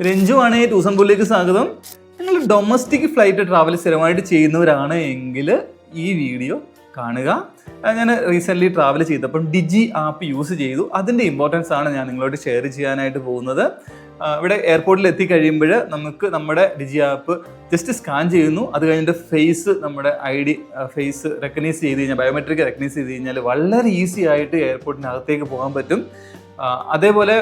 രഞ്ജുവാണ് ടൂസൻപൂരിലേക്ക് സ്വാഗതം. നിങ്ങൾ domestic flight travel സ്ഥിരമായിട്ട് ചെയ്യുന്നവരാണ് എങ്കിൽ ഈ വീഡിയോ കാണുക. ഞാൻ റീസെൻ്റ്ലി ട്രാവൽ ചെയ്തപ്പം ഡിജി ആപ്പ് യൂസ് ചെയ്തു. അതിൻ്റെ ഇമ്പോർട്ടൻസ് ആണ് ഞാൻ നിങ്ങളോട് ഷെയർ ചെയ്യാനായിട്ട് പോകുന്നത്. ഇവിടെ എയർപോർട്ടിൽ എത്തിക്കഴിയുമ്പോൾ നമുക്ക് നമ്മുടെ ഡിജി ആപ്പ് ജസ്റ്റ് സ്കാൻ ചെയ്യുന്നു. അത് കഴിഞ്ഞിട്ട് നമ്മുടെ ID ഫേസ് റെക്കഗ്നൈസ് ചെയ്ത് കഴിഞ്ഞാൽ, ബയോമെട്രിക് റെക്കഗ്നൈസ് ചെയ്ത് കഴിഞ്ഞാൽ വളരെ ഈസി ആയിട്ട് എയർപോർട്ടിനകത്തേക്ക് പോകാൻ പറ്റും. അതേപോലെ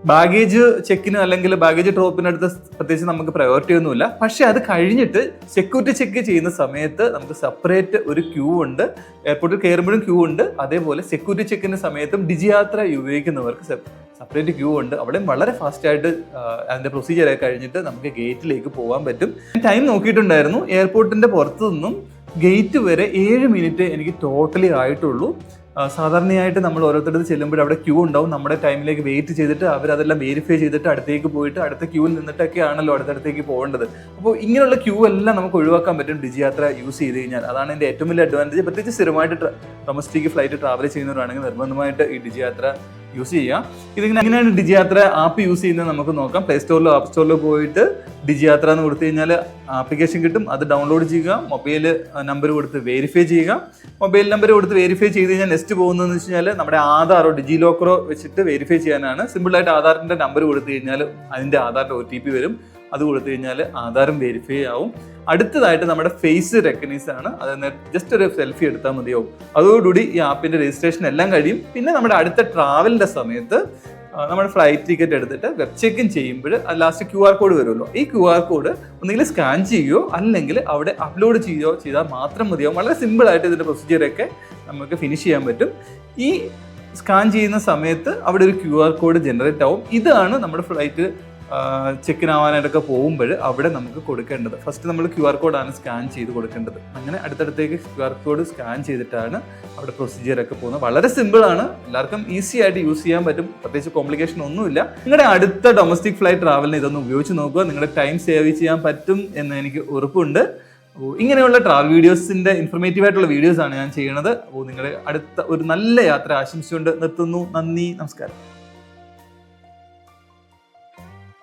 ബാഗേജ് ചെക്കിന് അല്ലെങ്കിൽ ബാഗേജ് ഡ്രോപ്പിനടുത്ത് പ്രത്യേകിച്ച് നമുക്ക് പ്രയോറിറ്റി ഒന്നുമില്ല. പക്ഷേ അത് കഴിഞ്ഞിട്ട് സെക്യൂരിറ്റി ചെക്ക് ചെയ്യുന്ന സമയത്ത് നമുക്ക് സെപ്പറേറ്റ് ഒരു ക്യൂ ഉണ്ട്. എയർപോർട്ടിൽ കയറുമ്പോഴും ക്യൂ ഉണ്ട്. അതേപോലെ സെക്യൂരിറ്റി ചെക്കിൻ്റെ സമയത്തും ഡിജി യാത്ര ഉപയോഗിക്കുന്നവർക്ക് സെപ്പറേറ്റ് ക്യൂ ഉണ്ട്. അവിടെയും വളരെ ഫാസ്റ്റായിട്ട് അതിൻ്റെ പ്രൊസീജിയറൊക്കെ കഴിഞ്ഞിട്ട് നമുക്ക് ഗേറ്റിലേക്ക് പോകാൻ പറ്റും. ടൈം നോക്കിയിട്ടുണ്ടായിരുന്നു. എയർപോർട്ടിൻ്റെ പുറത്തു നിന്നും ഗേറ്റ് വരെ 7 മിനിറ്റ് എനിക്ക് ടോട്ടലി ആയിട്ടുള്ളൂ. സാധാരണയായിട്ട് നമ്മൾ ഓരോരുത്തരുടെ ചെല്ലുമ്പോൾ അവിടെ ക്യൂ ഉണ്ടാവും. നമ്മുടെ ടൈമിലേക്ക് വെയിറ്റ് ചെയ്തിട്ട് അവരതെല്ലാം വെരിഫൈ ചെയ്തിട്ട് അടുത്തേക്ക് പോയിട്ട് അടുത്ത ക്യൂവിൽ നിന്നിട്ടൊക്കെ ആണല്ലോ അടുത്തടുത്തേക്ക് പോകേണ്ടത്. അപ്പോൾ ഇങ്ങനെയുള്ള ക്യൂ എല്ലാം നമുക്ക് ഒഴിവാക്കാൻ പറ്റും ഡിജി യാത്ര യൂസ് ചെയ്ത് കഴിഞ്ഞാൽ. അതാണ് എൻ്റെ ഏറ്റവും വലിയ അഡ്വാൻറ്റേജ്. പ്രത്യേകിച്ച് സ്ഥിരമായിട്ട് ഡൊമസ്റ്റിക് ഫ്ലൈറ്റ് ട്രാവൽ ചെയ്യുന്നവരാണെങ്കിൽ നിർബന്ധമായിട്ട് ഈ ഡിജി യാത്ര യൂസ് ചെയ്യാം. എങ്ങനെയാണ് ഡിജി യാത്ര ആപ്പ് യൂസ് ചെയ്യുന്നത് നമുക്ക് നോക്കാം. പ്ലേ സ്റ്റോറിലോ ആപ്പ് സ്റ്റോറിലോ പോയിട്ട് ഡിജി യാത്ര എന്ന് കൊടുത്തു കഴിഞ്ഞാൽ ആപ്ലിക്കേഷൻ കിട്ടും. അത് ഡൗൺലോഡ് ചെയ്യുക, മൊബൈൽ നമ്പർ കൊടുത്ത് വെരിഫൈ ചെയ്യുക. മൊബൈൽ നമ്പർ കൊടുത്ത് വെരിഫൈ ചെയ്ത് കഴിഞ്ഞാൽ നെക്സ്റ്റ് പോകുന്നതെന്ന് വെച്ച് കഴിഞ്ഞാൽ നമ്മുടെ ആധാറോ ഡിജി ലോക്കറോ വെച്ചിട്ട് വെരിഫൈ ചെയ്യാനാണ്. സിമ്പിളായിട്ട് ആധാറിൻ്റെ നമ്പർ കൊടുത്തു കഴിഞ്ഞാൽ അതിൻ്റെ ആധാറിൻ്റെ OTP വരും. അത് കൊടുത്തു കഴിഞ്ഞാൽ ആധാറും വെരിഫൈ ആവും. അടുത്തതായിട്ട് നമ്മുടെ ഫേസ് റെക്കഗ്നൈസ് ആണ്. അത് ജസ്റ്റ് ഒരു സെൽഫി എടുത്താൽ മതിയാവും. അതോടുകൂടി ഈ ആപ്പിൻ്റെ രജിസ്ട്രേഷൻ എല്ലാം കഴിയും. പിന്നെ നമ്മുടെ അടുത്ത ട്രാവലിൻ്റെ സമയത്ത് നമ്മുടെ ഫ്ലൈറ്റ് ടിക്കറ്റ് എടുത്തിട്ട് വെബ് ചെക്ക് ഇൻ ചെയ്യുമ്പോൾ ലാസ്റ്റ് QR കോഡ് വരുമല്ലോ. ഈ QR കോഡ് ഒന്നുകിൽ സ്കാൻ ചെയ്യുകയോ അല്ലെങ്കിൽ അവിടെ അപ്ലോഡ് ചെയ്യുകയോ ചെയ്താൽ മാത്രം മതിയാവും. വളരെ സിമ്പിളായിട്ട് ഇതിൻ്റെ പ്രൊസീജിയറൊക്കെ നമുക്ക് ഫിനിഷ് ചെയ്യാൻ പറ്റും. ഈ സ്കാൻ ചെയ്യുന്ന സമയത്ത് അവിടെ ഒരു QR കോഡ് ജനറേറ്റ് ആവും. ഇതാണ് നമ്മുടെ ഫ്ലൈറ്റ് ചെക്കിനാവാനായിട്ടൊക്കെ പോകുമ്പോൾ അവിടെ നമുക്ക് കൊടുക്കേണ്ടത്. ഫസ്റ്റ് നമ്മൾ QR കോഡാണ് സ്കാൻ ചെയ്ത് കൊടുക്കേണ്ടത്. അങ്ങനെ അടുത്തടുത്തേക്ക് QR കോഡ് സ്കാൻ ചെയ്തിട്ടാണ് അവിടെ പ്രൊസീജിയറൊക്കെ പോകുന്നത്. വളരെ സിമ്പിളാണ്, എല്ലാവർക്കും ഈസി ആയിട്ട് യൂസ് ചെയ്യാൻ പറ്റും. പ്രത്യേകിച്ച് കോംപ്ലിക്കേഷൻ ഒന്നുമില്ല. നിങ്ങളുടെ അടുത്ത ഡൊമസ്റ്റിക് ഫ്ലൈറ്റ് ട്രാവലിന് ഇതൊന്ന് ഉപയോഗിച്ച് നോക്കുക. നിങ്ങളുടെ ടൈം സേവ് ചെയ്യാൻ പറ്റും എന്ന് എനിക്ക് ഉറപ്പുണ്ട്. ഇങ്ങനെയുള്ള ട്രാവൽ വീഡിയോസിൻ്റെ ഇൻഫർമേറ്റീവ് ആയിട്ടുള്ള വീഡിയോസാണ് ഞാൻ ചെയ്യുന്നത്. അപ്പോൾ നിങ്ങളുടെ അടുത്ത ഒരു നല്ല യാത്ര ആശംസിച്ചുകൊണ്ട് നിർത്തുന്നു. നന്ദി, നമസ്കാരം.